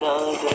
photo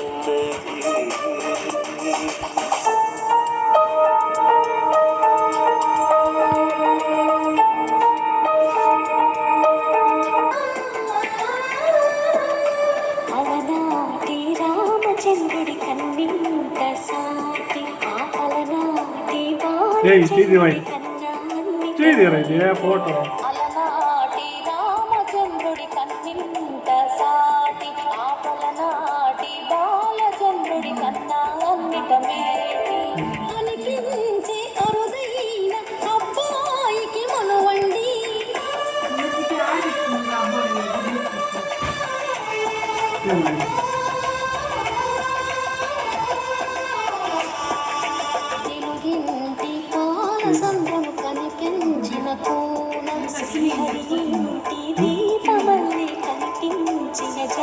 సంద్రము కనిపించిన కోన శ్రీహరింటి దీపమల్లి కనిపించిన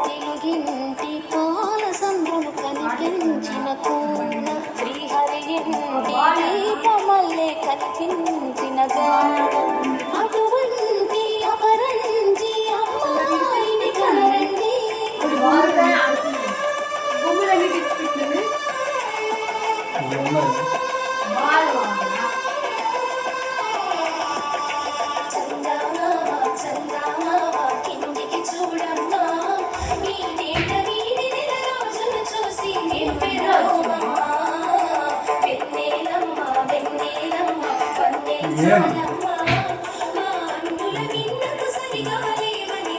తెలుగింటి పాల సంద్రము కనిపించిన కోన శ్రీహరింటి దీపమల్లి కనిపించిన అటువంటి అపరంజి అమ్మాయిని కనండి కిందికి చూడమ్మా ఈ నేట వీధి నెల రోజులు చూసి వెన్నెలమ్మ వెన్నెలమ్మ వందేలమ్మ మా అంటుల విన్నకు సరిగా లేవని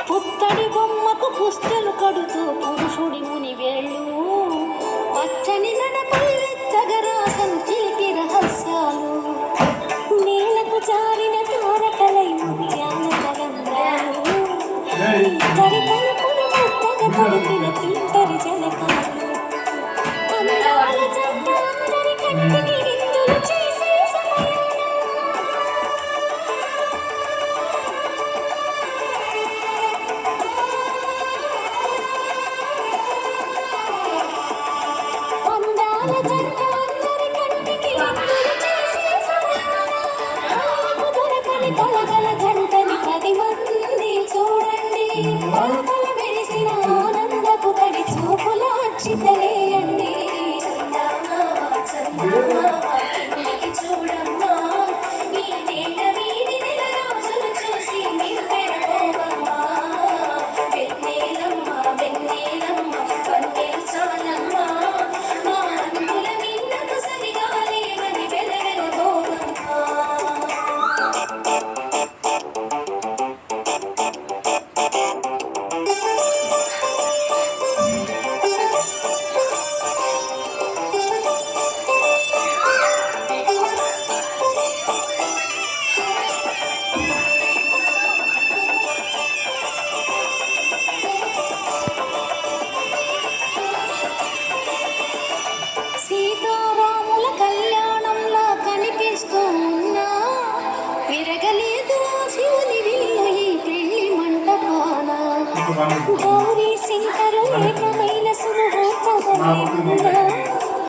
పుత్తడి బొమ్మకు పుస్తలు కడుతూ పురుషుడి ముని వేళ్ళు పచ్చని నడపల్లెత్తగరాసను చిలిపి రహస్యాలు నేలకు జారిన తారకలై ముత్యాల తరంగాలు ఇద్దరి తలుపులు ముద్దగా తడిపిన తుంటరి జలకాలు అందాల జంట అందరి కంటికి విందులు చేసే సమయాన కలగల గంటని 10 మంది చూడండి కలకల వెలిసిన ఆనందపు తడి చూపుల అచ్చితలేయండి కిందికి చూడమ్మా ఈ నేట వీధి నెల రోజులు చూసి నింపెరపోవమ్మా వెన్నెలమ్మ వెన్నెలమ్మ వందెలు చాలమ్మా మా అంటుల విన్నకు సరిగా లేవని వెలవెలబోవమ్మా సీతారాముల కళ్యాణంలా కనిపిస్తున్నా విరగలేదు శివుని విల్లు ఈ పెళ్లి మంటపాన గౌరీ శంకరు ఏకమైన సుముహూర్తమై